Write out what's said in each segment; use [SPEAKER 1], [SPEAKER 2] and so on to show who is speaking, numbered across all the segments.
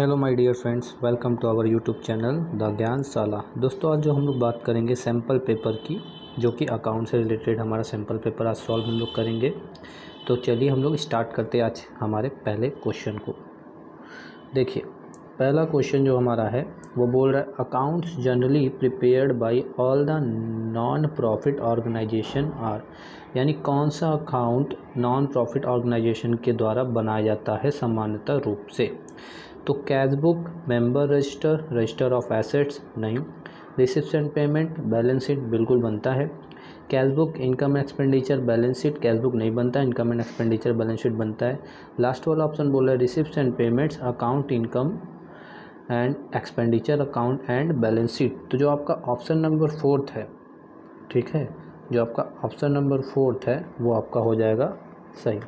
[SPEAKER 1] Hello my dear friends, welcome to our YouTube channel the Gyan Shala. दोस्तों, आज जो हम लोग बात करेंगे सैम्पल पेपर की, जो कि अकाउंट से रिलेटेड हमारा सैम्पल पेपर आज सॉल्व हम लोग करेंगे। तो चलिए हम लोग स्टार्ट करते हैं आज हमारे पहले क्वेश्चन को। देखिए, पहला क्वेश्चन जो हमारा है वो बोल रहा है accounts generally prepared by all the non profit organisation are, यानी कौन सा अकाउंट नॉन प्रॉफिट ऑर्गेनाइजेशन के द्वारा बनाया जाता है सामान्यतः रूप से। तो cash book, member register, register of assets नहीं, receipt and payment, balance sheet बिल्कुल बनता है। Cash book, income expenditure, balance sheet, cash book नहीं बनता है, income and expenditure balance sheet बनता है। लास्ट वाला ऑप्शन बोला है receipt and payments account income and expenditure account and balance sheet. तो जो आपका ऑप्शन नंबर 4 है, ठीक है, जो आपका ऑप्शन नंबर 4 है वो आपका हो जाएगा सही।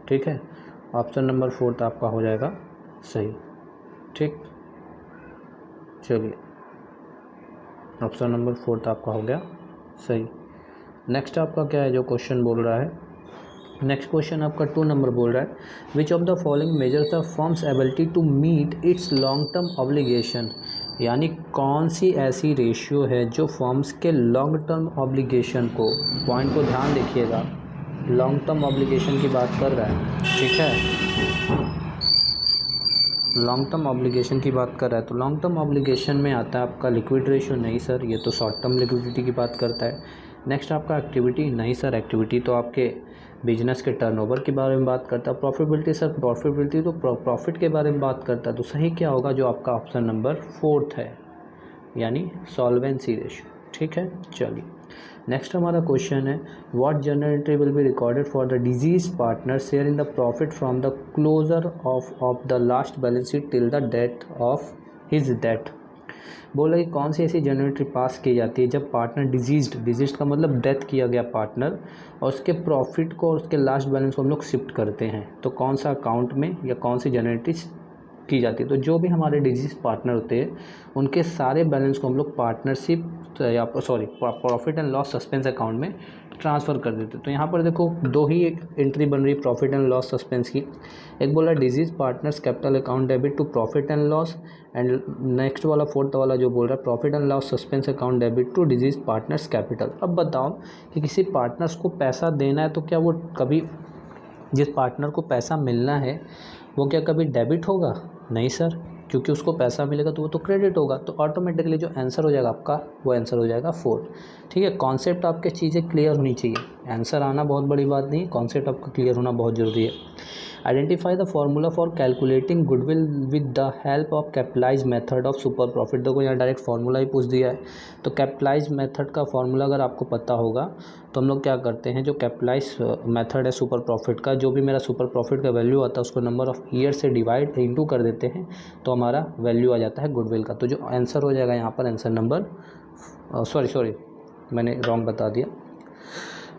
[SPEAKER 1] ठीक है, ऑप्शन नंबर 4 आपका हो जाएगा सही। ठीक, चलिए ऑप्शन नंबर 4 आपका हो गया सही। नेक्स्ट आपका क्या है जो क्वेश्चन बोल रहा है, नेक्स्ट क्वेश्चन आपका 2 नंबर बोल रहा है which of the following measures the firm's ability to meet its long term obligation, यानी कौन सी ऐसी रेशियो है जो फर्म्स के लॉन्ग टर्म ऑब्लिगेशन को, पॉइंट को ध्यान देखिएगा, लॉन्ग टर्म ऑब्लिगेशन की बात कर रहा है। ठीक है, लॉन्ग टर्म ऑब्लिगेशन की बात कर रहा है। तो लॉन्ग टर्म ऑब्लिगेशन में आता है आपका लिक्विड रेशियो, नहीं सर, ये तो शॉर्ट टर्म लिक्विडिटी की बात करता है। नेक्स्ट आपका एक्टिविटी, नहीं सर, एक्टिविटी तो आपके बिजनेस के टर्नओवर के बारे में बात करता है। प्रॉफिटेबिलिटी, सर प्रॉफिटेबिलिटी तो प्रॉफिट के बारे में बात करता है। तो सही क्या होगा, जो आपका ऑप्शन नंबर 4 है, यानी सॉल्वेंसी रेशियो। ठीक है, चलिए नेक्स्ट हमारा क्वेश्चन है what general entry will be recorded for the deceased partner share in the profit from the closure of the last balance sheet till the death of his death. बोला कि कौन सी ऐसी जनरल एंट्री पास की जाती है जब पार्टनर डिजीज का मतलब डेथ किया गया पार्टनर, और उसके प्रॉफिट को और उसके लास्ट बैलेंस को हम लोग शिफ्ट करते हैं। तो कौन सा अकाउंट में या कौन सी जनरल एंट्री की जाती है। तो जो भी हमारे डिजीज पार्टनर होते हैं उनके सारे बैलेंस को हम लोग पार्टनरशिप या profit and loss suspense account में ट्रांसफ़र कर देते। तो यहाँ पर देखो दो ही एक एंट्री बन रही प्रॉफिट एंड लॉस सस्पेंस की। एक बोला deceased partner's capital account debit to profit and loss, and next वाला 4th वाला जो बोल रहा है profit and loss suspense account debit to deceased partner's capital. अब बताओ कि किसी पार्टनर्स को पैसा देना है तो क्या वो कभी, जिस पार्टनर को पैसा मिलना है वो क्या कभी डेबिट होगा? नहीं सर, क्योंकि उसको पैसा मिलेगा तो वो तो क्रेडिट होगा। तो ऑटोमेटिकली जो आंसर हो जाएगा आपका वो आंसर हो जाएगा 4। ठीक है, कॉन्सेप्ट आपके चीज़ें क्लियर होनी चाहिए, आंसर आना बहुत बड़ी बात नहीं, कॉन्सेप्ट आपका क्लियर होना बहुत ज़रूरी है। Identify the formula for calculating goodwill with the help of capitalise method of super profit. देखो यहाँ डायरेक्ट फार्मूला ही पूछ दिया है। तो कैपिटलाइज मेथड का फार्मूला अगर आपको पता होगा तो हम लोग क्या करते हैं, जो कैपिटलाइज मेथड है सुपर प्रॉफिट का, जो भी मेरा सुपर प्रॉफिट का वैल्यू आता है उसको नंबर ऑफ ईयर से डिवाइड इनटू कर देते हैं तो हमारा वैल्यू आ जाता है गुडविल का। तो जो आंसर हो जाएगा यहाँ पर आंसर नंबर सॉरी मैंने रॉन्ग बता दिया,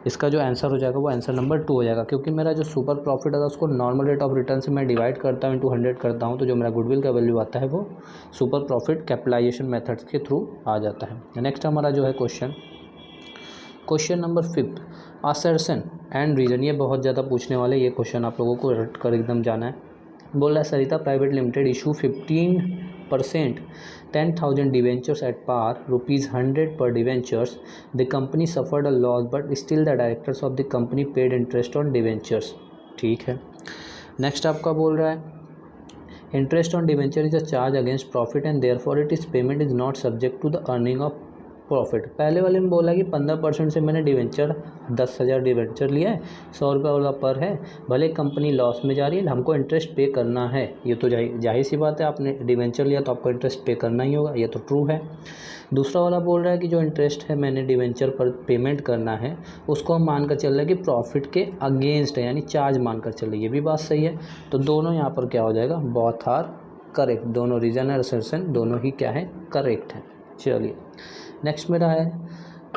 [SPEAKER 1] इसका जो आंसर हो जाएगा वो आंसर नंबर 2 हो जाएगा, क्योंकि मेरा जो सुपर प्रॉफिट आता है उसको नॉर्मल रेट ऑफ रिटर्न से मैं डिवाइड करता हूँ इंटू 100 करता हूँ, तो जो मेरा गुडविल का वैल्यू आता है वो सुपर प्रॉफिट कैपिटलाइजेशन मेथड्स के थ्रू आ जाता है। नेक्स्ट हमारा जो है question number 5 assertion and reason. ये बहुत ज़्यादा पूछने वाले, ये क्वेश्चन आप लोगों को रट कर एकदम जाना है। बोल रहा है Sarita private limited issue 15% 10,000 debentures at par ₹100 per debentures. The company suffered a loss but still the directors of the company paid interest on debentures. ठीक है, नेक्स्ट आपका बोल रहा है interest on debenture is a charge against profit and therefore it is payment is not subject to the earning of profit. पहले वाले में बोला कि 15% से मैंने डिवेंचर 10,000 डिवेंचर लिया है, 100 रुपये वाला पर है, भले कंपनी लॉस में जा रही है हमको इंटरेस्ट पे करना है। ये तो जाहिर सी बात है, आपने डिवेंचर लिया तो आपको इंटरेस्ट पे करना ही होगा, ये तो ट्रू है। दूसरा वाला बोल रहा है कि जो इंटरेस्ट है मैंने डिवेंचर पर पेमेंट करना है उसको हम मानकर चल रहे हैं कि प्रॉफिट के अगेंस्ट है, यानी चार्ज मानकर चल रही है, ये भी बात सही है। तो दोनों यहाँ पर क्या हो जाएगा, बोथ आर करेक्ट, दोनों रीजन और असर्शन दोनों ही क्या है, करेक्ट है। चलिए नेक्स्ट मेरा है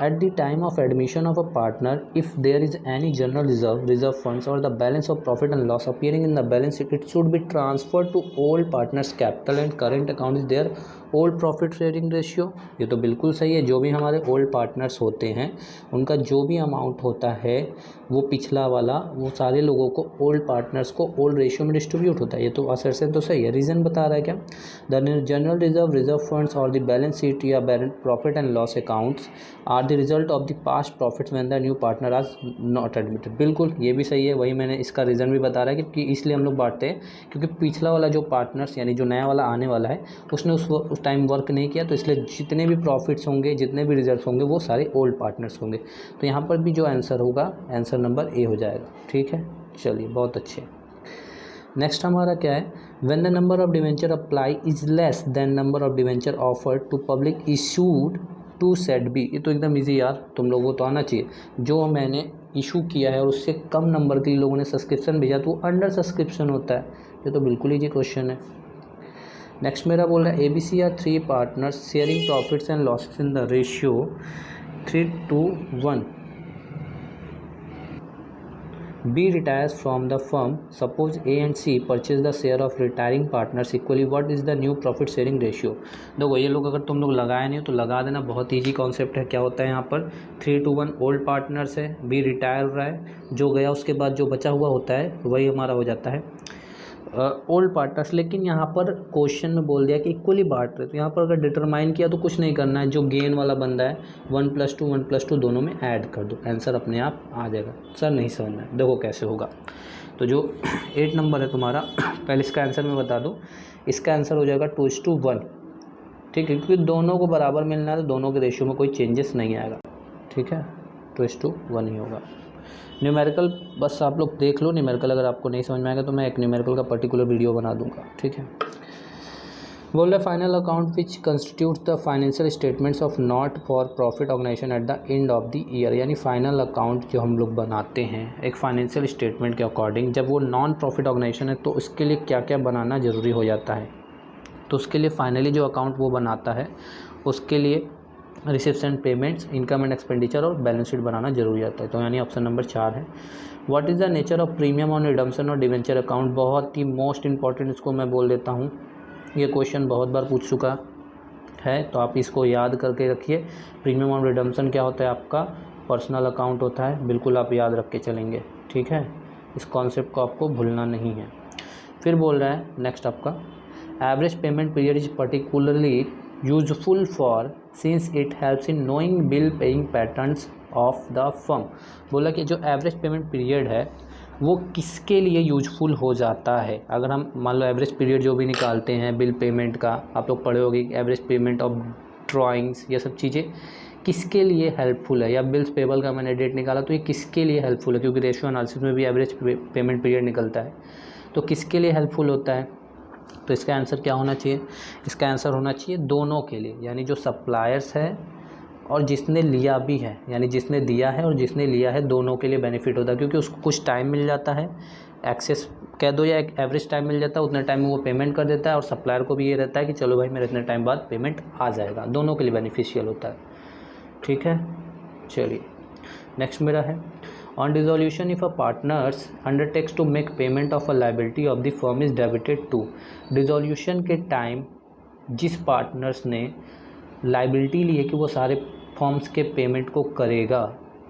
[SPEAKER 1] at the time of admission of a partner if there is any general reserve funds और the balance of profit and loss appearing in the balance sheet it should be transferred to old partners capital and current account is there old profit sharing ratio, ये तो बिल्कुल सही है। जो भी हमारे old partners होते हैं उनका जो भी अमाउंट होता है वो पिछला वाला वो सारे लोगों को ओल्ड पार्टनर्स को ओल्ड रेशियो में डिस्ट्रीब्यूट होता है, ये तो असरसन तो सही है। रीज़न बता रहा है क्या, the general reserve, reserve funds और द बैलेंस शीट या profit and loss accounts are the result of the past profits when the new partner are not admitted. बिल्कुल ये भी सही है, वही मैंने इसका रीज़न भी बता रहा है कि इसलिए हम लोग बांटते हैं क्योंकि पिछला वाला जो पार्टनर्स यानी जो नया वाला आने वाला है उसने उस टाइम वर्क नहीं किया, तो इसलिए जितने भी प्रॉफिट्स होंगे जितने भी रिजल्ट्स होंगे वो सारे ओल्ड पार्टनर्स होंगे। तो यहाँ पर भी जो आंसर होगा आंसर नंबर ए हो जाएगा। ठीक है, चलिए बहुत अच्छे। नेक्स्ट हमारा क्या है, when the number of debenture apply is less than number of debenture offered to public issued to set be. ये तो एकदम इजी यार, तुम लोगों को तो आना चाहिए। जो मैंने इशू किया है और उससे कम नंबर के लोगों ने सब्सक्रिप्शन भेजा तो वो अंडर सब्सक्रिप्शन होता है, ये तो बिल्कुल ईजी क्वेश्चन है। नेक्स्ट मेरा बोल रहा है ABC are 3 partners sharing profits and losses in the ratio 3:1। B retires from the firm. Suppose A and C purchase the share of retiring partners equally. What is the new profit sharing ratio? देखो ये लोग अगर तुम लोग लगाए नहीं हो तो लगा देना, बहुत ईजी कॉन्सेप्ट है। क्या होता है यहाँ पर 3:1 ओल्ड पार्टनर्स है, B रिटायर हो रहा है, जो गया उसके बाद जो बचा हुआ होता है वही हमारा हो जाता है ओल्ड पार्टनर्स। लेकिन यहाँ पर क्वेश्चन में बोल दिया कि इक्वली बांट रहे, तो यहाँ पर अगर डिटरमाइन किया तो कुछ नहीं करना है, जो गेन वाला बंदा है 1+2 दोनों में ऐड कर दो, आंसर अपने आप आ जाएगा। सर नहीं समझना है, देखो कैसे होगा। तो जो 8 नंबर है तुम्हारा, पहले इसका आंसर मैं बता दूँ, इसका आंसर हो जाएगा 2:1। ठीक है, क्योंकि दोनों को बराबर मिलना है तो दोनों के रेशियो में कोई चेंजेस नहीं आएगा। ठीक है, 2:1 ही होगा। न्यूमेरिकल बस आप लोग देख लो, न्यूमेरिकल अगर आपको नहीं समझ में आएगा तो मैं एक न्यूमेरिकल का पर्टिकुलर वीडियो बना दूंगा। ठीक है, बोल रहे final account which constitutes the financial statements of not for profit organisation at the end of the year. यानी फाइनल अकाउंट जो हम लोग बनाते हैं एक फाइनेंशियल स्टेटमेंट के अकॉर्डिंग, जब वो नॉन प्रॉफिट ऑर्गेनाइजेशन है तो उसके लिए क्या क्या बनाना ज़रूरी हो जाता है। तो उसके लिए फाइनली जो अकाउंट वो बनाता है उसके लिए receipts and payments, income and expenditure और बैलेंस शीट बनाना जरूरी आता है। तो यानी ऑप्शन नंबर 4 है। What is the nature of premium on redemption और डिवेंचर अकाउंट। बहुत ही मोस्ट इंपॉर्टेंट, इसको मैं बोल देता हूँ, ये क्वेश्चन बहुत बार पूछ चुका है तो आप इसको याद करके रखिए। प्रीमियम ऑन रिडम्पशन क्या होता है, आपका पर्सनल अकाउंट होता है, बिल्कुल आप याद रख के चलेंगे। ठीक है, इस कॉन्सेप्ट को आपको भूलना नहीं है। फिर बोल रहा है नेक्स्ट आपका average payment period is particularly useful for since it helps in knowing bill paying patterns of the firm. बोला कि जो एवरेज पेमेंट पीरियड है वो किसके लिए यूजफुल हो जाता है। अगर हम मान लो एवरेज पीरियड जो भी निकालते हैं बिल पेमेंट का, आप लोग पढ़े होगे एवरेज पेमेंट ऑफ ड्राइंग्स, ये सब चीज़ें किसके लिए हेल्पफुल है, या बिल्स पेबल का मैंने डेट निकाला तो ये किसके लिए हेल्पफुल है, क्योंकि रेशियो एनालिसिस में भी एवरेज पेमेंट पीरियड निकलता है, तो किसके लिए हेल्पफुल होता है। तो इसका आंसर क्या होना चाहिए, इसका आंसर होना चाहिए दोनों के लिए, यानी जो सप्लायर्स है और जिसने लिया भी है, यानी जिसने दिया है और जिसने लिया है, दोनों के लिए बेनिफिट होता है, क्योंकि उसको कुछ टाइम मिल जाता है, एक्सेस कह दो या एक एवरेज टाइम मिल जाता है, उतने टाइम में वो पेमेंट कर देता है, और सप्लायर को भी ये रहता है कि चलो भाई मेरे इतने टाइम बाद पेमेंट आ जाएगा, दोनों के लिए बेनिफिशियल होता है। ठीक है, चलिए नेक्स्ट मेरा है on dissolution if a partners undertakes to make payment of a liability of the firm is debited to. Dissolution के टाइम जिस पार्टनर्स ने लाइबिलिटी ली है कि वो सारे फॉर्म्स के पेमेंट को करेगा,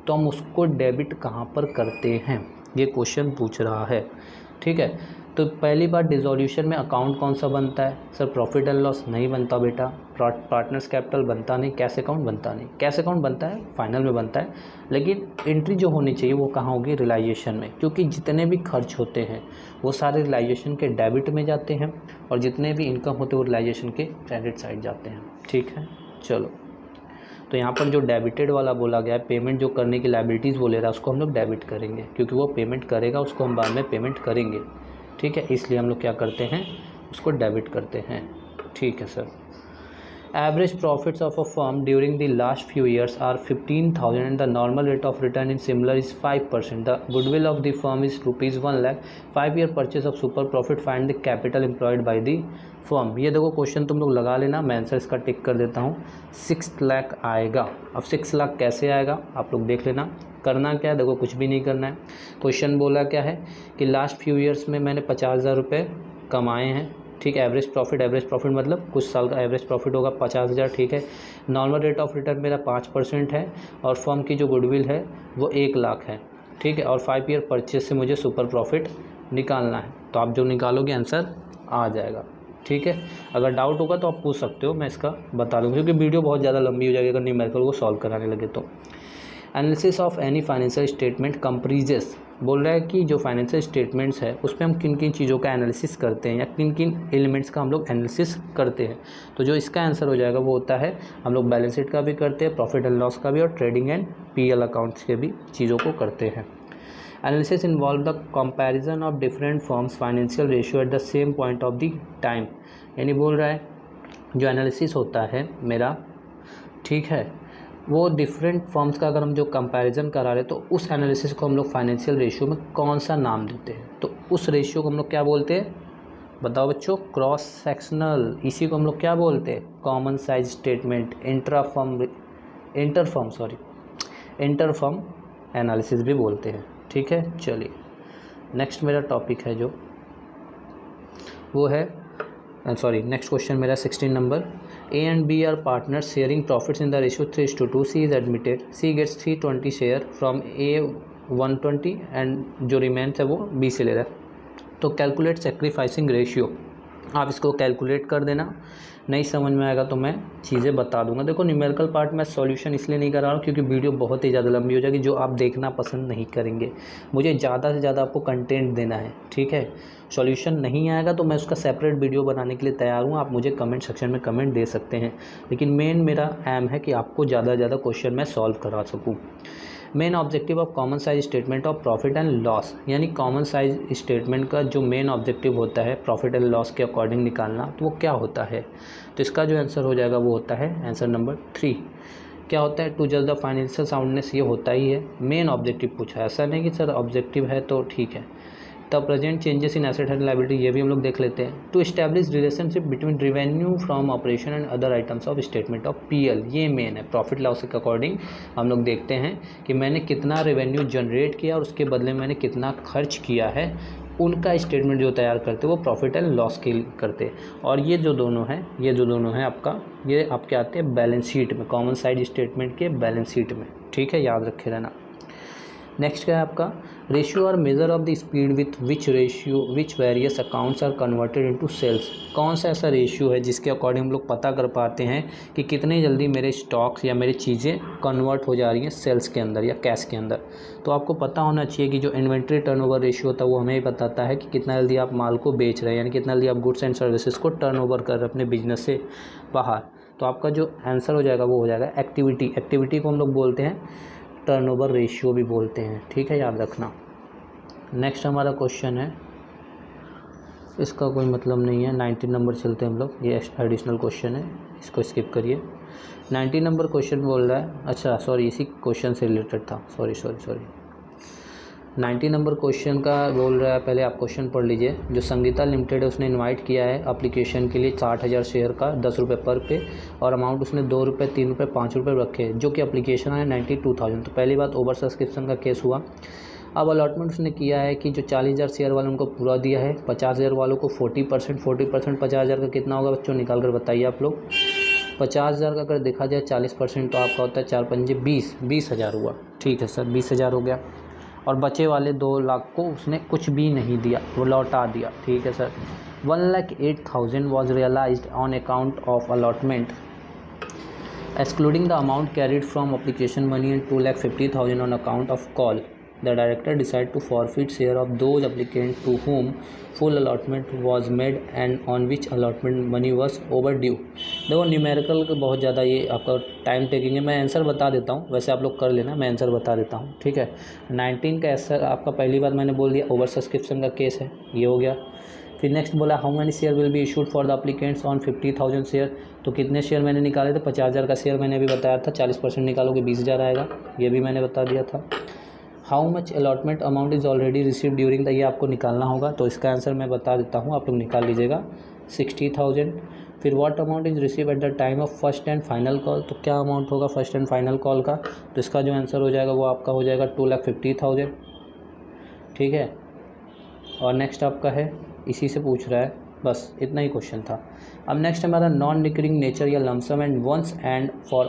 [SPEAKER 1] तो हम उसको डेबिट कहाँ पर करते हैं, ये क्वेश्चन पूछ रहा है। ठीक है, तो पहली बार डिसोल्यूशन में अकाउंट कौन सा बनता है, सर प्रॉफिट एंड लॉस नहीं बनता बेटा, पार्टनर्स कैपिटल बनता नहीं, कैश अकाउंट बनता नहीं, कैश अकाउंट बनता है फाइनल में बनता है, लेकिन एंट्री जो होनी चाहिए वो कहाँ होगी, रियलाइजेशन में, क्योंकि जितने भी खर्च होते हैं वो सारे रियलाइजेशन के डेबिट में जाते हैं और जितने भी इनकम होते हैं वो रियलाइजेशन के क्रेडिट साइड जाते हैं। ठीक है, चलो तो यहाँ पर जो डेबिटेड वाला बोला गया है, पेमेंट जो करने की लाइबिलिटीज़ बोले रहा है उसको हम लोग डेबिट करेंगे, क्योंकि वो पेमेंट करेगा, उसको हम बाद में पेमेंट करेंगे। ठीक है, इसलिए हम लोग क्या करते हैं, उसको डेबिट करते हैं। ठीक है sir. Average profits of a firm during the last few years are 15,000 and the normal rate of return in similar is 5%. The goodwill of the firm is rupees 1 lakh. 5-year purchase of super profit, find the capital employed by the firm. ये देखो question तुम लोग लगा लेना, मैं answer इसका टिक कर देता हूँ, 6 लाख आएगा। अब 6 लाख कैसे आएगा आप लोग देख लेना, करना क्या है, देखो कुछ भी नहीं करना है। क्वेश्चन बोला क्या है कि लास्ट फ्यू ईयर्स में मैंने 50,000 रुपये कमाए हैं, ठीक है। एवरेज प्रॉफिट मतलब कुछ साल का एवरेज प्रॉफिट होगा 50,000, ठीक है। नॉर्मल रेट ऑफ रिटर्न मेरा 5% है और फर्म की जो गुडविल है वो 1,00,000 है, ठीक है। और 5 ईयर परचेस से मुझे सुपर प्रॉफिट निकालना है, तो आप जो निकालोगे आंसर आ जाएगा, ठीक है। अगर डाउट होगा तो आप पूछ सकते हो, मैं इसका बता दूँगा, क्योंकि वीडियो बहुत ज़्यादा लंबी हो जाएगी अगर न्यूमेरिकल को सॉल्व कराने लगे तो। Analysis of any financial statement comprises, बोल रहा है कि जो फाइनेंशियल स्टेटमेंट्स है उसमें हम किन किन चीज़ों का एनालिसिस करते हैं या किन किन एलिमेंट्स का हम लोग एनालिसिस करते हैं। तो जो इसका आंसर हो जाएगा वो होता है, हम लोग बैलेंस शीट का भी करते हैं, प्रॉफिट एंड लॉस का भी, और ट्रेडिंग एंड पीएल अकाउंट्स के भी चीज़ों को करते हैं। Analysis involve the comparison of different firms financial ratio at the same point of the time, यानी बोल रहा है जो एनालिसिस होता है मेरा, ठीक है, वो डिफरेंट फर्म्स का अगर हम जो कंपैरिजन करा रहे तो उस एनालिसिस को हम लोग फाइनेंशियल रेशियो में कौन सा नाम देते हैं, तो उस रेशियो को हम लोग क्या बोलते हैं, बताओ बच्चों, क्रॉस सेक्शनल। इसी को हम लोग क्या बोलते हैं, common size statement, inter-firm analysis भी बोलते हैं, ठीक है। चलिए नेक्स्ट मेरा टॉपिक है जो वो है, नेक्स्ट क्वेश्चन मेरा 16 number. A and B are partners sharing profits in the ratio 3:2. C is admitted. C gets 320 share from A 120 and जो रिमेन्स है वो B से ले रहा है। तो कैलकुलेट सेक्रीफाइसिंग रेशियो, आप इसको कैलकुलेट कर देना, नहीं समझ में आएगा तो मैं चीज़ें बता दूंगा। देखो न्यूमेरिकल पार्ट मैं सॉल्यूशन इसलिए नहीं कर रहा हूँ क्योंकि वीडियो बहुत ही ज़्यादा लंबी हो जाएगी, जो आप देखना पसंद नहीं करेंगे। मुझे ज़्यादा से ज़्यादा आपको कंटेंट देना है, ठीक है। सॉल्यूशन नहीं आएगा तो मैं उसका सेपरेट वीडियो बनाने के लिए तैयार हूँ, आप मुझे कमेंट सेक्शन में कमेंट दे सकते हैं, लेकिन मेन मेरा एम है कि आपको ज़्यादा से ज़्यादा क्वेश्चन मैं सॉल्व करा सकूँ। Main objective of common size statement of profit and loss, यानी कॉमन साइज स्टेटमेंट का जो मेन ऑब्जेक्टिव होता है प्रॉफिट एंड लॉस के अकॉर्डिंग निकालना, तो वो क्या होता है, तो इसका जो आंसर हो जाएगा वो होता है आंसर नंबर 3। क्या होता है, टू जज द फाइनेंशियल साउंडनेस, ये होता ही है, मेन ऑब्जेक्टिव पूछा है, ऐसा नहीं कि सर ऑब्जेक्टिव है तो ठीक है। The present changes in asset and liability, ये भी हम लोग देख लेते हैं। To establish relationship between revenue from operation and other items of statement of PL, ये मेन है। प्रॉफिट लॉस के अकॉर्डिंग हम लोग देखते हैं कि मैंने कितना रेवेन्यू जनरेट किया और उसके बदले में मैंने कितना खर्च किया है, उनका स्टेटमेंट जो तैयार करते हैं वो प्रॉफिट एंड लॉस के करते हैं। और ये जो दोनों हैं आपका, ये आपके आते हैं बैलेंस शीट में, कॉमन साइज स्टेटमेंट के बैलेंस शीट में, ठीक है, याद रखे रहना। नेक्स्ट क्या है आपका, रेशियो और measure of the speed with which various accounts are converted into sales, कौन सा ऐसा रेशियो है जिसके अकॉर्डिंग हम लोग पता कर पाते हैं कि कितनी जल्दी मेरे स्टॉक्स या मेरी चीज़ें कन्वर्ट हो जा रही हैं सेल्स के अंदर या कैश के अंदर। तो आपको पता होना चाहिए कि जो इन्वेंट्री टर्नओवर रेशियो होता है वो हमें ही बताता है कि कितना जल्दी आप माल को बेच रहे हैं, यानी कितना जल्दी आप गुड्स एंड सर्विसेज को टर्नओवर कर रहे हैं अपने बिजनेस से बाहर। तो आपका जो आंसर हो जाएगा वो हो जाएगा एक्टिविटी को हम लोग बोलते हैं टर्नओवर रेशियो भी बोलते हैं, ठीक है, याद रखना। नेक्स्ट हमारा क्वेश्चन है, इसका कोई मतलब नहीं है, 19 नंबर चलते हैं हम लोग, ये एडिशनल क्वेश्चन है, इसको स्किप करिए। 19 नंबर क्वेश्चन बोल रहा है, अच्छा सॉरी इसी क्वेश्चन से रिलेटेड था, सॉरी 90 नंबर क्वेश्चन का बोल रहा है, पहले आप क्वेश्चन पढ़ लीजिए। जो संगीता लिमिटेड है उसने इनवाइट किया है एप्लीकेशन के लिए 60,000 शेयर का 10 रुपये पर पे, और अमाउंट उसने 2 रुपये 3 रुपये 5 रुपये रखे, जो कि एप्लीकेशन है 92,000। तो पहली बात ओवर सब्सक्रिप्शन का केस हुआ। अब अलॉटमेंट उसने किया है कि जो 40,000 शेयर वाले उनको पूरा दिया है, 50,000 वालों को 40%, 50,000 का कितना होगा बच्चों, निकाल कर बताइए आप लोग। 50,000 का अगर देखा जाए 40% तो आपका होता है 4 पंजे 20,000 हुआ, ठीक है सर, 20,000 हो गया। और बचे वाले 2 लाख को उसने कुछ भी नहीं दिया, वो लौटा दिया, ठीक है sir. 1,08,000 was realised on account of allotment excluding the amount carried from application money and 2,50,000 on account of call. The director decided to forfeit share of those applicants to whom full allotment was made and on which allotment money was overdue। देखो numerical का बहुत ज़्यादा ये आपका time taking है, मैं answer बता देता हूँ, वैसे आप लोग कर लेना, मैं आंसर बता देता हूँ, ठीक है। 19 का आंसर आपका पहली बार मैंने बोल दिया, ओवर सब्सक्रिप्शन का केस है, ये हो गया। फिर नेक्स्ट बोला how many share will be issued for the applicants on 50,000 share, तो कितने शेयर मैंने निकाले थे, 50,000 का शेयर मैंने अभी बताया था, 40% निकालोगे 20,000 आएगा, ये भी मैंने बता दिया था। How much allotment amount is already receive during the, ये आपको निकालना होगा, तो इसका आंसर मैं बता देता हूँ, आप लोग निकाल लीजिएगा, 60,000। फिर what amount is receive at the time of first and final call, तो क्या अमाउंट होगा फर्स्ट एंड फाइनल कॉल का, तो इसका जो आंसर हो जाएगा वो आपका हो जाएगा 2,50,000, ठीक है। और नेक्स्ट आपका है, इसी से पूछ रहा है बस इतना ही क्वेश्चन था। अब नेक्स्ट हमारा नॉन रिकरिंग नेचर या lump sum and once and for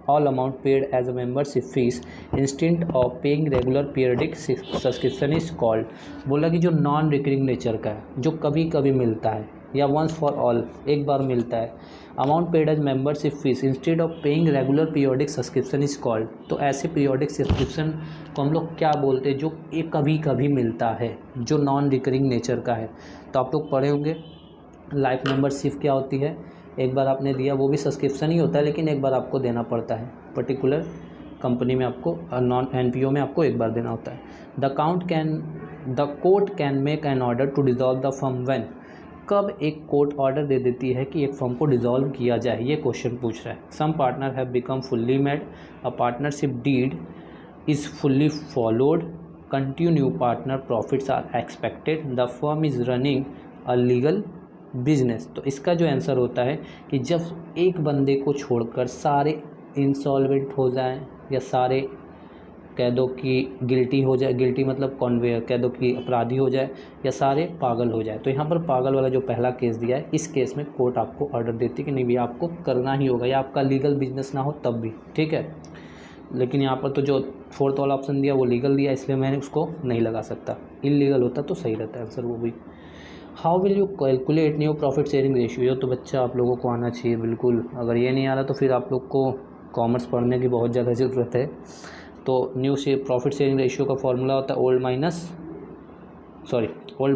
[SPEAKER 1] all amount paid as a membership fee instead of paying regular periodic subscription is called. बोला कि जो नॉन रिकरिंग नेचर का है, जो कभी कभी मिलता है, या वंस फॉर ऑल एक बार मिलता है, amount paid as membership fee instead of paying regular periodic subscription is called. तो ऐसे पीरियडिक सब्सक्रिप्शन को हम लोग क्या बोलते हैं, जो एक कभी कभी मिलता है, जो नॉन रिकरिंग नेचर का है। तो आप लोग पढ़े होंगे लाइफ मेंबरशिप क्या होती है, एक बार आपने दिया, वो भी सब्सक्रिप्शन ही होता है लेकिन एक बार आपको देना पड़ता है, पर्टिकुलर कंपनी में आपको, नॉन एनपीओ में आपको एक बार देना होता है। The court can make an order to dissolve the firm when. कब एक कोर्ट ऑर्डर दे देती है कि एक फर्म को डिसॉल्व किया जाए, ये क्वेश्चन पूछ रहा है। Some partner have become fully made, a partnership deed is fully followed, continue partner profits are expected, the firm is running a legal business. तो इसका जो आंसर होता है कि जब एक बंदे को छोड़कर सारे इंसॉल्वेंट हो जाएं, या सारे कह दो कि गिल्टी हो जाए, गिल्टी मतलब कॉन्वे कह दो कि अपराधी हो जाए, या सारे पागल हो जाए। तो यहाँ पर पागल वाला जो पहला केस दिया है, इस केस में कोर्ट आपको ऑर्डर देती है कि नहीं भैया आपको करना ही होगा, या आपका लीगल बिजनेस ना हो तब भी, ठीक है। लेकिन यहाँ पर तो जो फोर्थ वाला ऑप्शन दिया वो लीगल दिया, इसलिए मैंने उसको नहीं लगा सकता, इलीगल होता तो सही रहता है आंसर वो भी। How will you calculate new profit sharing ratio, तो बच्चा आप लोगों को आना चाहिए बिल्कुल। अगर ये नहीं आ रहा तो फिर आप लोग को कॉमर्स पढ़ने की बहुत ज़्यादा ज़रूरत है। तो न्यू प्रॉफिट शेयरिंग रेशियो का फॉर्मूला होता है ओल्ड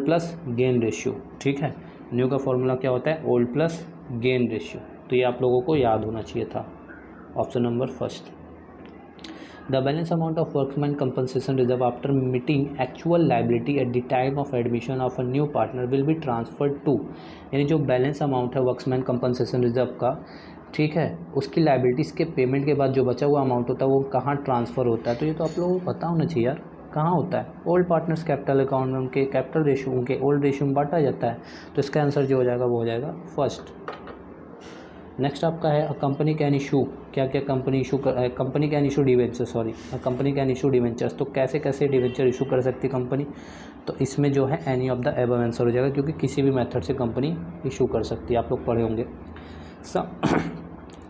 [SPEAKER 1] प्लस गेन रेशियो, ठीक है। न्यू का फॉर्मूला क्या होता है, ओल्ड प्लस गेन रेशियो। तो ये आप लोगों को याद होना चाहिए था। Option number first. The balance amount of workman compensation reserve after meeting actual liability at the time of admission of a new partner will be transferred to, यानी जो बैलेंस अमाउंट है वर्कमैन कंपनसेशन रिजर्व का, ठीक है, उसकी liabilities के payment के बाद जो बचा हुआ अमाउंट होता है वो कहाँ ट्रांसफ़र होता है। तो ये तो आप लोगों को पता होना चाहिए यार, कहाँ होता है, ओल्ड पार्टनर्स कैपिटल अकाउंट में, उनके कैपिटल रेशियो, उनके ओल्ड रेशियो में बांटा जाता है। तो इसका आंसर जो हो जाएगा वो हो जाएगा फर्स्ट। नेक्स्ट आपका है अ कंपनी कैन इशू, क्या क्या कंपनी इशू कर, company can issue debenture, company can issue debentures. तो कैसे कैसे डिवेंचर इशू कर सकती है कंपनी, तो इसमें जो है any of the above answer हो जाएगा, क्योंकि किसी भी मेथड से कंपनी इशू कर सकती है, आप लोग पढ़े होंगे।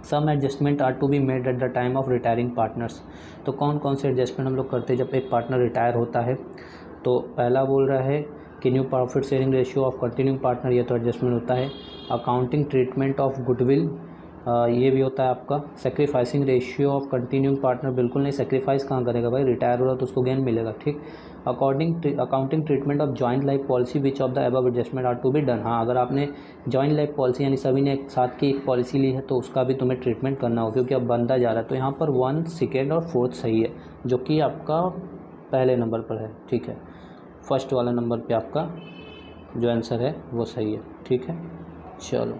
[SPEAKER 1] Some adjustment are to be made at the time of retiring partners. तो कौन कौन से एडजस्टमेंट हम लोग करते हैं जब एक पार्टनर रिटायर होता है। तो पहला बोल रहा है कि new profit sharing ratio of continuing partner, ये तो एडजस्टमेंट होता है। अकाउंटिंग ट्रीटमेंट ऑफ गुडविल, ये भी होता है आपका। Sacrificing ratio of continuing partner, बिल्कुल नहीं, सेक्रीफाइस कहाँ करेगा भाई, रिटायर हो रहा तो उसको गेन मिलेगा, ठीक। Accounting treatment of joint life policy which of the above adjustment are to be done. हाँ, अगर आपने जॉइंट लाइफ पॉलिसी यानी सभी ने एक साथ की एक पॉलिसी ली है तो उसका भी तुम्हें ट्रीटमेंट करना होगा, क्योंकि अब बनता जा रहा है। तो यहाँ पर 1, 2 और 4 सही है, जो कि आपका पहले नंबर पर है, ठीक है। फर्स्ट वाला नंबर पे आपका जो आंसर है वो सही है, ठीक है। चलो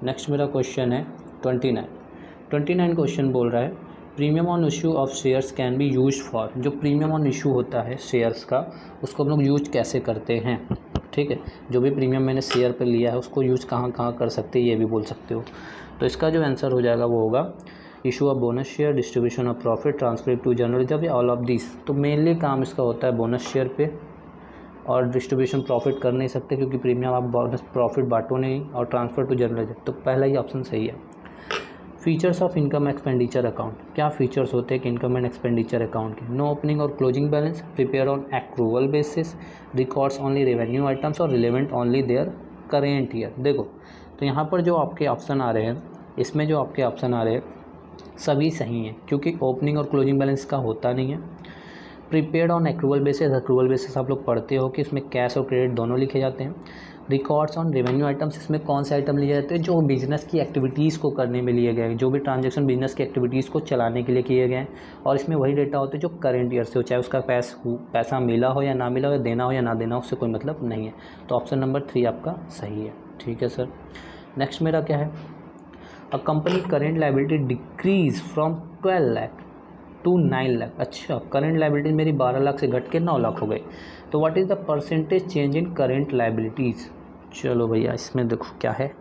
[SPEAKER 1] नेक्स्ट मेरा क्वेश्चन है 29 क्वेश्चन बोल रहा है premium on issue of shares can be use for. जो प्रीमियम ऑन इशू होता है शेयर्स का, उसको हम लोग यूज कैसे करते हैं, ठीक है। जो भी प्रीमियम मैंने शेयर पे लिया है उसको यूज कहाँ कहाँ कर सकते हैं, ये भी बोल सकते हो। तो इसका जो आंसर हो जाएगा वो होगा issue of bonus share, distribution of profit, transfer to general reserve, या ऑल ऑफ दिस। तो मेनली काम इसका होता है बोनस शेयर पे, और डिस्ट्रीब्यूशन प्रॉफिट कर नहीं सकते क्योंकि प्रीमियम आप बोनस प्रॉफिट बांटो नहीं, और ट्रांसफ़र टू जनरल रिजर्व। तो पहला ही ऑप्शन सही है। Features of income expenditure account, क्या फीचर्स होते हैं कि इनकम एंड एक्सपेंडिचर अकाउंट के। नो ओपनिंग और closing balance, prepare on accrual basis, records only revenue items, और relevant only their current year. देखो तो यहाँ पर जो आपके ऑप्शन आ रहे हैं, इसमें जो आपके ऑप्शन आ रहे हैं सभी सही हैं, क्योंकि ओपनिंग और क्लोजिंग बैलेंस का होता नहीं है। प्रीपेड ऑन एक्रूवल बेसिस आप लोग पढ़ते हो कि इसमें कैश और क्रेडिट दोनों लिखे जाते हैं। रिकॉर्ड्स ऑन रेवेन्यू आइटम्स, इसमें कौन से आइटम लिए जाते हैं, जो बिजनेस की एक्टिविटीज़ को करने में लिए गए हैं, जो भी ट्रांजैक्शन बिजनेस की एक्टिविटीज़ को चलाने के लिए किए गए हैं। और इसमें वही डेटा होते हैं जो करंट ईयर से हो, चाहे उसका पैसा मिला हो या ना मिला हो, या देना हो या ना देना हो, उससे कोई मतलब नहीं है। तो ऑप्शन नंबर 3 आपका सही है, ठीक है सर। नेक्स्ट मेरा क्या है, a company current liability decrease from 12 lakh to 9 lakh. अच्छा, करेंट लाइबिलिटी मेरी 12 लाख से घट के 9 लाख हो गई। तो what is the percentage change in current liabilities. चलो भैया इसमें देखो क्या है,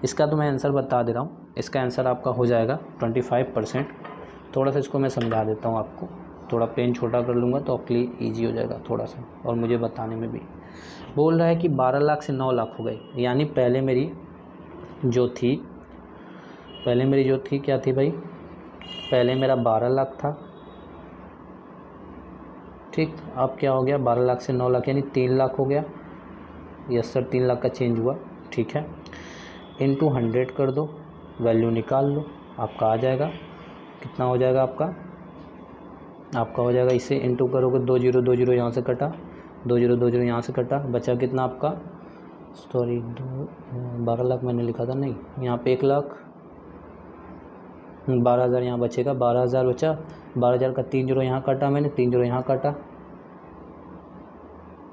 [SPEAKER 1] इसका तो मैं आंसर बता दे रहा हूँ। इसका आंसर आपका हो जाएगा 25%। थोड़ा सा इसको मैं समझा देता हूँ आपको। थोड़ा पेन छोटा कर लूँगा तो आपके लिए ईजी हो जाएगा थोड़ा सा, और मुझे बताने में भी। बोल रहा है कि 12 लाख से 9 लाख हो गए, यानी पहले मेरी जो थी क्या थी भाई, पहले मेरा 12 लाख था, ठीक। अब क्या हो गया, 12 लाख से 9 लाख यानी 3 लाख हो गया। यस सर, 3 लाख का चेंज हुआ, ठीक है। इनटू 100 कर दो, वैल्यू निकाल लो, आपका आ जाएगा। कितना हो जाएगा आपका हो जाएगा, इसे इनटू करोगे 2020 यहाँ से कटा, 2020 यहाँ से कटा, बचा कितना आपका, सॉरी 12 लाख मैंने लिखा था, नहीं यहाँ पे 1 लाख 12,000 यहाँ बचेगा, 12,000 बचा, 12,000 का 3 जीरो यहाँ काटा मैंने, 3 जीरो यहाँ काटा,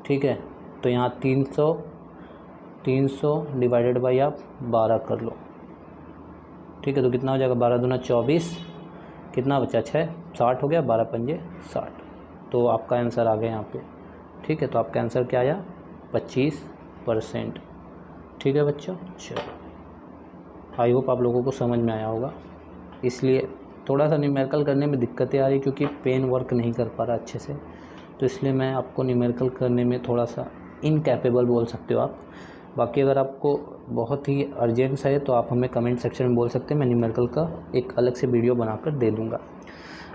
[SPEAKER 1] ठीक है। तो यहाँ 300 डिवाइडेड बाई आप 12 कर लो, ठीक है। तो कितना हो जाएगा, 12 दूना 24, कितना बचा 6, 60 हो गया, 12 पंजे 60। तो आपका आंसर आ गया यहाँ पे, ठीक है। तो आपका आंसर क्या आया, 25%, ठीक है बच्चों। चलो, आई होप आप लोगों को समझ में आया होगा। इसलिए थोड़ा सा न्यूमेरिकल करने में दिक्कतें आ रही क्योंकि पेन वर्क नहीं कर पा रहा अच्छे से, तो इसलिए मैं आपको न्यूमेरिकल करने में थोड़ा सा इनकैपेबल बोल सकते हो आप। बाकी अगर आपको बहुत ही अर्जेंट है तो आप हमें कमेंट सेक्शन में बोल सकते हैं, मैं न्यूमेरिकल का एक अलग से वीडियो बनाकर दे दूँगा।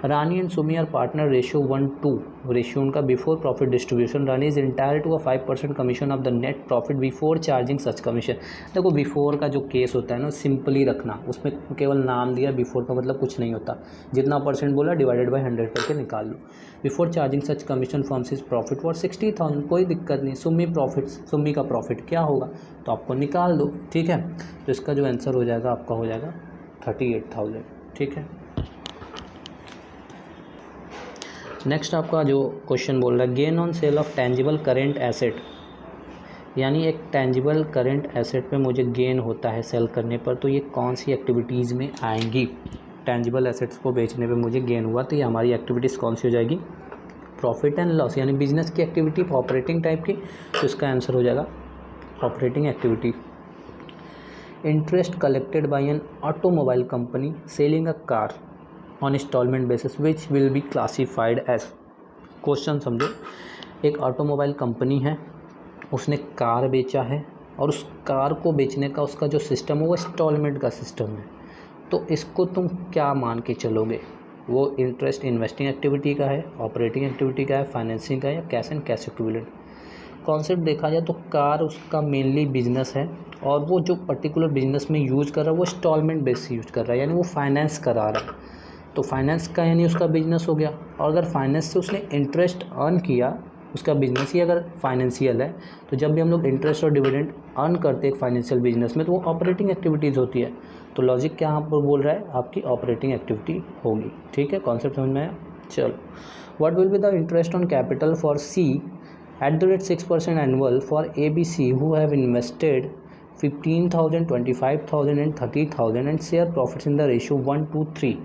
[SPEAKER 1] Rani and Sumi are partner, ratio 1:2, ratio उनका before profit distribution. Rani is entire to a 5% commission of the net profit before charging such commission. देखो बिफोर का जो केस होता है ना, सिंपली रखना, उसमें केवल नाम दिया, बिफोर का मतलब कुछ नहीं होता, जितना परसेंट बोला डिवाइडेड बाई 100 करके निकाल लो। Before charging such commission forms is profit for 60,000, कोई दिक्कत नहीं। सुमी का प्रॉफिट क्या होगा तो आपको निकाल दो, ठीक है। तो इसका जो आंसर हो जाएगा आपका हो जाएगा 38,000, ठीक है। नेक्स्ट आपका जो क्वेश्चन बोल रहा है, gain on sale of tangible current asset, यानी एक टेंजिबल करेंट एसेट पे मुझे गेन होता है सेल करने पर, तो ये कौन सी एक्टिविटीज़ में आएंगी। टेंजिबल एसेट्स को बेचने पे मुझे गेन हुआ तो ये हमारी एक्टिविटीज़ कौन सी हो जाएगी, प्रॉफिट एंड लॉस, यानी बिजनेस की एक्टिविटी, ऑपरेटिंग टाइप की, तो इसका आंसर हो जाएगा operating activity. Interest collected by an automobile company selling a car on installment basis which will be classified as. Question समझो, एक ऑटोमोबाइल कंपनी है, उसने कार बेचा है और उस कार को बेचने का उसका जो सिस्टम है वो इंस्टॉलमेंट का सिस्टम है, तो इसको तुम क्या मान के चलोगे, वो इंटरेस्ट इन्वेस्टिंग एक्टिविटी का है, ऑपरेटिंग एक्टिविटी का है, फाइनेंसिंग का है, या cash and cash equivalent. Concept देखा जाए तो कार उसका मेनली बिजनेस है, और वो जो पर्टिकुलर बिजनेस में यूज़ कर रहा है वो इंस्टॉलमेंट बेस से यूज़ कर रहा है, यानी वो फाइनेंस करा रहा है, तो फाइनेंस का यानी उसका बिजनेस हो गया। और अगर फाइनेंस से उसने इंटरेस्ट अर्न किया, उसका बिजनेस ही अगर फाइनेंशियल है, तो जब भी हम लोग इंटरेस्ट और डिविडेंड अर्न करते हैं एक फाइनेंशियल बिजनेस में, तो वो ऑपरेटिंग एक्टिविटीज़ होती है। तो लॉजिक क्या यहाँ पर बोल रहा है, आपकी ऑपरेटिंग एक्टिविटी होगी, ठीक है। कॉन्सेप्ट समझ में आया। चलो, what will be the interest on capital for C at the rate 6% annual for ABC who have invested 15,000, 25,000 and 30,000 and share profits in the ratio 1:3।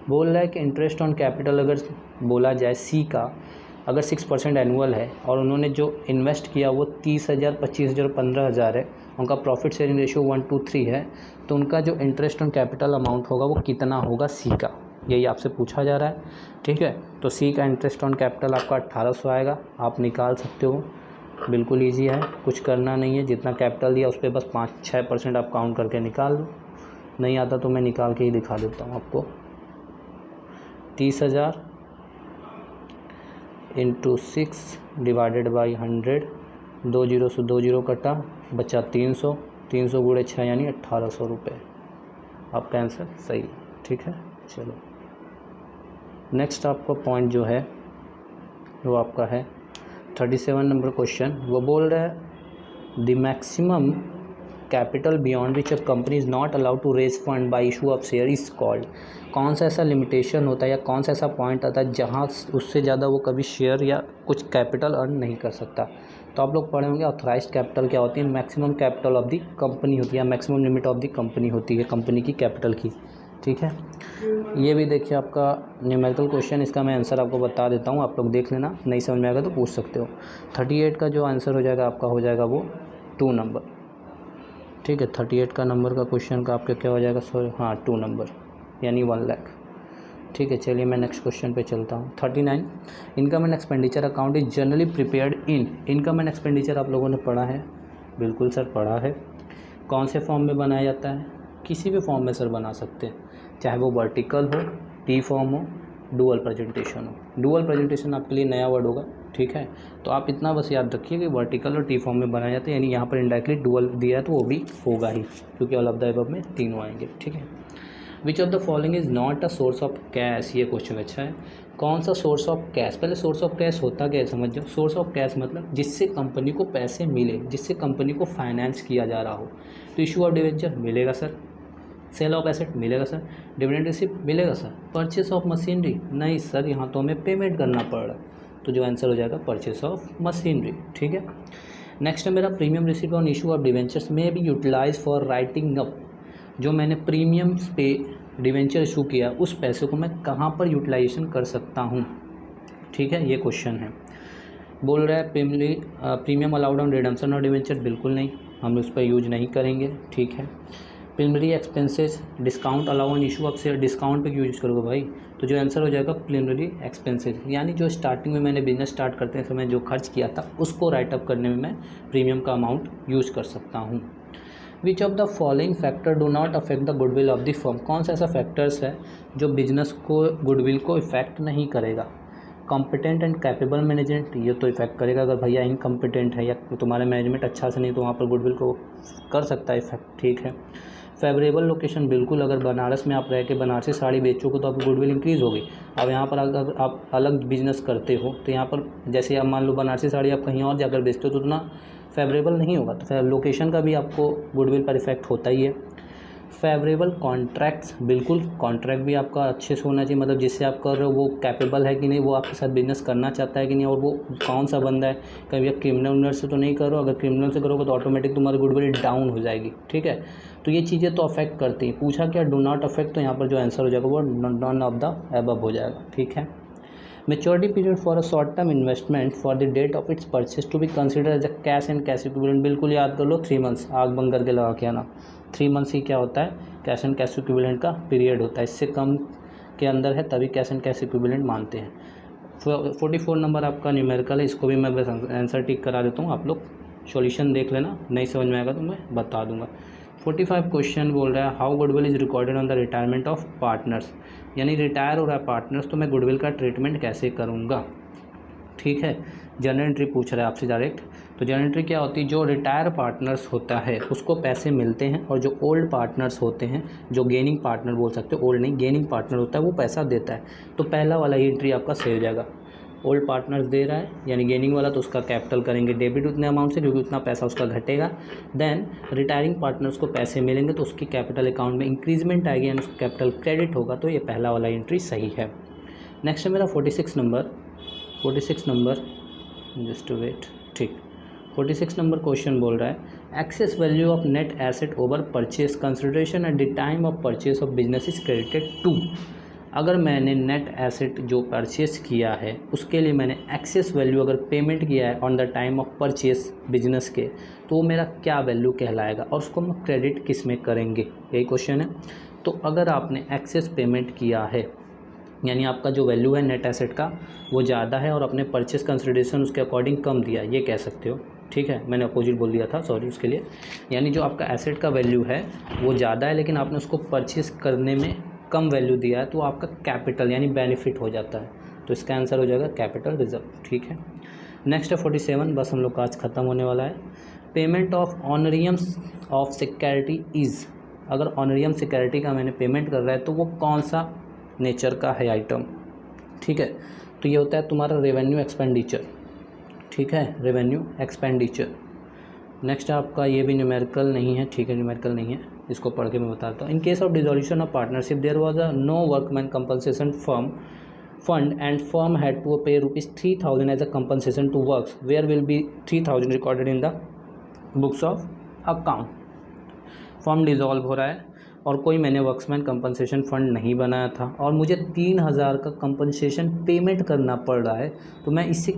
[SPEAKER 1] बोल रहा है कि इंटरेस्ट ऑन कैपिटल अगर बोला जाए सी का, अगर 6% एनुअल है और उन्होंने जो इन्वेस्ट किया वो 30,000, 25,000, 15,000 है, उनका प्रॉफिट शेयरिंग रेशियो 1:3 है, तो उनका जो इंटरेस्ट ऑन कैपिटल अमाउंट होगा वो कितना होगा सी का, यही आपसे पूछा जा रहा है, ठीक है। तो सी का इंटरेस्ट ऑन कैपिटल आपका 1800 आएगा, आप निकाल सकते हो, बिल्कुल इजी है, कुछ करना नहीं है, जितना कैपिटल दिया उस पर बस 5-6% आप काउंट करके निकाल लो। नहीं आता तो मैं निकाल के ही दिखा देता हूँ आपको। 30,000 इंटू 6 डिवाइडेड बाई 100, 2 जीरो से 2 जीरो कटा, बचा 300, 300 गुणे 6 यानी 1800 रुपये, आपका आंसर सही, ठीक है। चलो, नेक्स्ट आपका पॉइंट जो है वो आपका है 37 नंबर क्वेश्चन। वो बोल रहा है the maximum capital beyond which a company is not allowed to raise fund by issue of share is called. कौन सा ऐसा लिमिटेशन होता है या कौन सा ऐसा पॉइंट आता है जहाँ उससे ज़्यादा वो कभी शेयर या कुछ कैपिटल अर्न नहीं कर सकता। तो आप लोग पढ़े होंगे ऑथराइज्ड कैपिटल क्या होती है, maximum capital of the company होती है, maximum limit of the company होती है, कंपनी की कैपिटल की, ठीक है। ये भी देखिए आपका न्यूमेरिकल क्वेश्चन, इसका मैं आंसर आपको बता देता हूँ, आप लोग देख लेना, नहीं समझ में आएगा तो पूछ सकते हो। 38 का जो आंसर हो जाएगा आपका हो जाएगा वो 2 नंबर, ठीक है। 38 का नंबर का क्वेश्चन का आपका क्या हो जाएगा, सॉरी हाँ 2 नंबर यानी 1 लाख। ठीक है, चलिए मैं नेक्स्ट क्वेश्चन पे चलता हूँ। 39, income and expenditure account is generally prepared in. Income and expenditure आप लोगों ने पढ़ा है, बिल्कुल सर पढ़ा है। कौन से फॉर्म में बनाया जाता है? किसी भी फॉर्म में सर बना सकते हैं, चाहे वो वर्टिकल हो, टी फॉर्म हो, डुअल प्रेजेंटेशन हो। डुअल प्रेजेंटेशन आपके लिए नया वर्ड होगा, ठीक है। तो आप इतना बस याद रखिए कि वर्टिकल और टी फॉर्म में बनाया जाता है, यानी यहाँ पर इनडायरेक्टली डुअल दिया है तो वो भी होगा ही, क्योंकि ऑल ऑफ द अबव में तीनों आएंगे, ठीक है। Which of the following is not a source of cash? ये क्वेश्चन अच्छा है। कौन सा सोर्स ऑफ कैश? पहले सोर्स ऑफ कैश होता क्या है समझ जाओ। सोर्स ऑफ कैश मतलब जिससे कंपनी को पैसे मिले, जिससे कंपनी को फाइनेंस किया जा रहा हो। तो इशू ऑफ डिवेंचर मिलेगा सर, सेल ऑफ एसेट मिलेगा सर, डिविडेंड रिसिप्ट मिलेगा सर, परचेस ऑफ मशीनरी नहीं सर, यहाँ तो हमें पेमेंट करना पड़ रहा है, तो जो आंसर हो जाएगा परचेस ऑफ मशीनरी, ठीक है। नेक्स्ट है मेरा premium receipt on issue of debentures may be utilise for writing up. जो मैंने प्रीमियम्स पे डिवेंचर इशू किया उस पैसे को मैं कहाँ पर यूटिलाइजेशन कर सकता हूँ, ठीक है, ये क्वेश्चन है। बोल रहा है प्रीमियम अलाउड ऑन रिडम्पशन और डिवेंचर, बिल्कुल नहीं, हम उस पर यूज नहीं करेंगे, ठीक है। Preliminary expenses discount allow on issue, आपसे डिस्काउंट पे यूज करोगे भाई, तो जो आंसर हो जाएगा प्रिलिमिनरी एक्सपेंसेस, यानी जो स्टार्टिंग में मैंने बिजनेस स्टार्ट करते समय जो खर्च किया था उसको राइटअप करने में मैं प्रीमियम का अमाउंट यूज कर सकता हूँ। विच of the following factor do not affect the goodwill of the firm? कौन सा ऐसा फैक्टर्स है जो बिजनेस को गुडविल को इफेक्ट नहीं करेगा? कॉम्पिटेंट एंड कैपेबल मैनेजमेंट, ये तो इफेक्ट करेगा, अगर भैया इनकम्पिटेंट है या तुम्हारा मैनेजमेंट अच्छा से नहीं तो वहाँ पर गुडविल को कर सकता है इफेक्ट, ठीक है। फेवरेबल लोकेशन, बिल्कुल, अगर बनारस में आप रह के बनारसी साड़ी बेचोगे तो आपकी गुडविल इंक्रीज़ होगी। अब यहाँ पर अगर आप अलग बिजनेस करते हो तो यहाँ पर जैसे आप मान लो बनारसी साड़ी आप कहीं और जाकर बेचते हो तो उतना फेवरेबल नहीं होगा, तो लोकेशन का भी आपको गुडविल पर इफेक्ट होता ही है। फेवरेबल कॉन्ट्रैक्ट्स, बिल्कुल, कॉन्ट्रैक्ट भी आपका अच्छे से होना चाहिए, मतलब जिससे आप कर रहे हो वो कैपेबल है कि नहीं, वो आपके साथ बिजनेस करना चाहता है कि नहीं, और वो कौन सा बंदा है, कभी आप क्रिमिनल से तो नहीं करो, अगर क्रिमिनल से करोगे तो ऑटोमेटिक तुम्हारी गुडविल डाउन हो जाएगी, ठीक है। तो ये चीज़ें तो अफेक्ट करती हैं। पूछा क्या, डू नॉट अफेक्ट, तो यहाँ पर जो आंसर हो जाएगा वो नॉन ऑफ द अबव हो जाएगा, ठीक है। Maturity period for a short term investment for the date of its purchase to be consider as a cash and cash equivalent, बिल्कुल याद कर लो, 3 मंथ्स, आग बंद करके लगा के आना। 3 मंथ्स ही क्या होता है, कैश एंड कैश इक्विवेलेंट का पीरियड होता है, इससे कम के अंदर है तभी कैश एंड कैश इक्विवेलेंट मानते हैं। 44 नंबर आपका न्यूमेरिकल है, इसको भी मैं बस आंसर टिक करा देता हूँ, आप लोग सॉल्यूशन देख लेना, नहीं समझ में आएगा तो मैं बता दूंगा। 45 क्वेश्चन बोल रहा है how goodwill is recorded on the retirement of partners, यानी रिटायर हो रहा है पार्टनर्स तो मैं गुडविल का ट्रीटमेंट कैसे करूँगा, ठीक है। जर्नल एंट्री पूछ रहा है आपसे डायरेक्ट, तो जर्नल एंट्री क्या होती है, जो रिटायर पार्टनर्स होता है उसको पैसे मिलते हैं, और जो ओल्ड पार्टनर्स होते हैं, जो गेनिंग पार्टनर बोल सकते हो, ओल्ड नहीं गेनिंग पार्टनर होता है, वो पैसा देता है, तो पहला वाला ही एंट्री आपका सही हो जाएगा। ओल्ड पार्टनर्स दे रहा है यानी गेनिंग वाला, तो उसका कैपिटल करेंगे डेबिट उतने अमाउंट से, क्योंकि उतना पैसा उसका घटेगा। देन रिटायरिंग पार्टनर्स को पैसे मिलेंगे तो उसकी कैपिटल अकाउंट में इंक्रीजमेंट आएगी यानी उसका कैपिटल क्रेडिट होगा, तो ये पहला वाला एंट्री सही है। नेक्स्ट है मेरा 46 नंबर, जस्ट वेट, ठीक। 46 नंबर क्वेश्चन बोल रहा है excess value of net asset over purchase consideration at the time of purchase of business is credited to. अगर मैंने नेट एसेट जो परचेस किया है उसके लिए मैंने एक्सेस वैल्यू अगर पेमेंट किया है on the time of purchase business के, तो वो मेरा क्या वैल्यू कहलाएगा और उसको हम क्रेडिट किस में करेंगे, यही क्वेश्चन है। तो अगर आपने एक्सेस पेमेंट किया है यानी आपका जो वैल्यू है नेट एसेट का वो ज़्यादा है और अपने परचेस कंसिडरेशन उसके अकॉर्डिंग कम दिया, ये कह सकते हो, ठीक है। मैंने अपोजिट बोल दिया था, सॉरी उसके लिए। यानी जो आपका एसेट का वैल्यू है वो ज़्यादा है लेकिन आपने उसको परचेस करने में कम वैल्यू दिया है, तो आपका कैपिटल यानी बेनिफिट हो जाता है, तो इसका आंसर हो जाएगा कैपिटल रिजर्व, ठीक है। नेक्स्ट है 47, बस हम लोग का आज ख़त्म होने वाला है। Payment of honorariums of security is, अगर ऑनरियम सिक्योरिटी का मैंने पेमेंट कर रहा है तो वो कौन सा नेचर का है आइटम, ठीक है। तो ये होता है तुम्हारा रेवेन्यू एक्सपेंडिचर, ठीक है, रेवेन्यू एक्सपेंडिचर। नेक्स्ट आपका ये भी न्यूमेरिकल नहीं है, ठीक है, न्यूमेरिकल नहीं है, इसको पढ़ के मैं बताता हूँ। In case of dissolution of partnership there was a no workman compensation fund and firm had to pay ₹3000 as a compensation to works where will be 3000 recorded in the books of account. Firm dissolve हो रहा है और कोई मैंने workmen compensation fund नहीं बनाया था और मुझे 3000 का कंपनसेशन पेमेंट करना पड़ रहा है, तो मैं इसे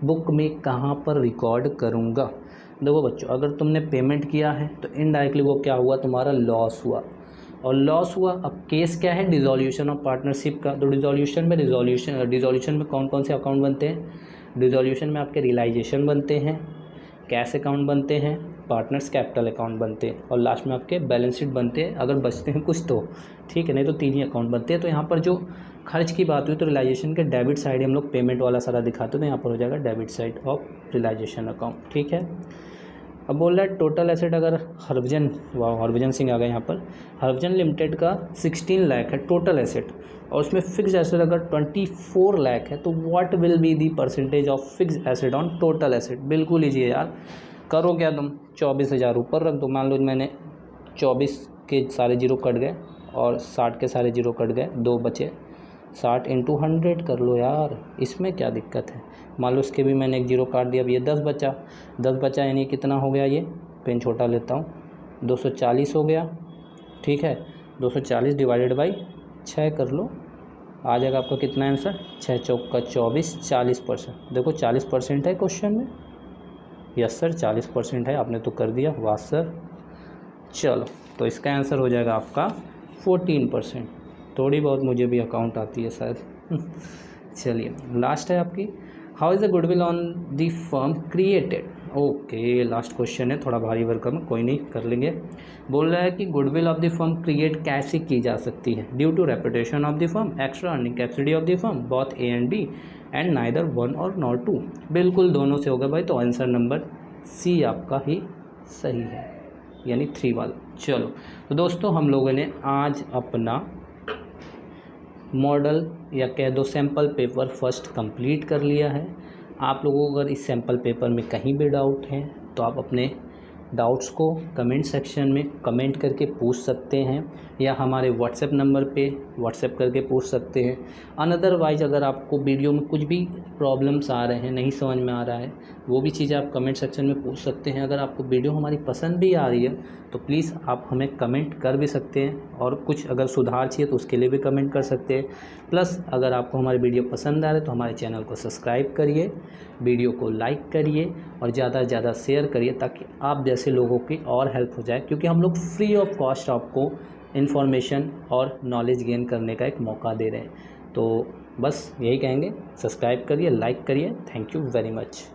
[SPEAKER 1] बुक में कहाँ पर रिकॉर्ड करूँगा। देखो बच्चों, अगर तुमने पेमेंट किया है तो इनडायरेक्टली वो क्या हुआ, तुम्हारा लॉस हुआ। और लॉस हुआ। अब केस क्या है, डिसोल्यूशन ऑफ पार्टनरशिप का। तो डिसोल्यूशन में कौन कौन से अकाउंट बनते हैं, डिसोल्यूशन में आपके रियलाइजेशन बनते हैं, कैश अकाउंट बनते हैं, पार्टनर्स कैपिटल अकाउंट बनते हैं और लास्ट में आपके बैलेंस शीट बनते हैं, अगर बचते हैं कुछ तो ठीक है, नहीं तो 3 ही अकाउंट बनते हैं। तो यहाँ पर जो खर्च की बात हुई तो रियलाइजेशन के डेबिट साइड हम लोग पेमेंट वाला सारा दिखाते हैं, तो यहाँ पर हो जाएगा debit side of realisation account. ठीक है, अब बोल रहा है टोटल एसेट, अगर हरभजन सिंह आ गया यहाँ पर, हरभजन लिमिटेड का 16 लाख है टोटल एसेट और उसमें फिक्स एसेट अगर 24 लाख है, तो what will be the percentage of fix asset on total asset. बिल्कुल ईजी है यार, करो क्या तुम, 24,000 ऊपर रख दो। मान लो मैंने 24 के सारे जीरो कट गए और 60 के सारे जीरो कट गए, 2 बचे, 60 इंटू 100 कर लो यार, इसमें क्या दिक्कत है। मान लो इसके भी मैंने एक जीरो काट दिया, अब ये 10 बचा यानी कितना हो गया, ये पेन छोटा लेता हूँ, 240 हो गया। ठीक है, 240 डिवाइडेड बाई 6 कर लो, आ जाएगा आपका कितना आंसर, 6 चौका 24, 40%। देखो 40% है क्वेश्चन में, यस सर 40% है, आपने तो कर दिया, वाह सर। चलो तो इसका आंसर हो जाएगा आपका 14%। थोड़ी बहुत मुझे भी अकाउंट आती है शायद। चलिए लास्ट है आपकी, how is the goodwill on the firm created. Okay, last question है, थोड़ा भारी भरकम, कोई नहीं कर लेंगे। बोल रहा है कि goodwill of the firm create कैसे की जा सकती है, due to reputation of the firm, extra earning capacity of the firm, both A and B and neither 1 और नॉट 2। बिल्कुल दोनों से होगा भाई, तो आंसर नंबर सी आपका ही सही है, यानी 3 वाला। चलो तो दोस्तों हम लोगों ने आज अपना मॉडल या कह दो सैम्पल पेपर फर्स्ट कंप्लीट कर लिया है। आप लोगों को अगर इस सैम्पल पेपर में कहीं भी डाउट है तो आप अपने डाउट्स को कमेंट सेक्शन में कमेंट करके पूछ सकते हैं या हमारे व्हाट्सएप नंबर पे व्हाट्सएप करके पूछ सकते हैं। अनदरवाइज़ अगर आपको वीडियो में कुछ भी प्रॉब्लम्स आ रहे हैं, नहीं समझ में आ रहा है, वो भी चीज़ें आप कमेंट सेक्शन में पूछ सकते हैं। अगर आपको वीडियो हमारी पसंद भी आ रही है तो प्लीज़ आप हमें कमेंट कर भी सकते हैं और कुछ अगर सुधार चाहिए तो उसके लिए भी कमेंट कर सकते हैं। प्लस अगर आपको हमारी वीडियो पसंद आ रही है तो हमारे चैनल को सब्सक्राइब करिए, वीडियो को लाइक करिए और ज़्यादा से ज़्यादा शेयर करिए ताकि आप जैसे लोगों की और हेल्प हो जाए, क्योंकि हम लोग फ्री ऑफ कॉस्ट आपको इन्फॉर्मेशन और नॉलेज गेन करने का एक मौका दे रहे हैं। तो बस यही कहेंगे, सब्सक्राइब करिए, लाइक करिए। Thank you very much.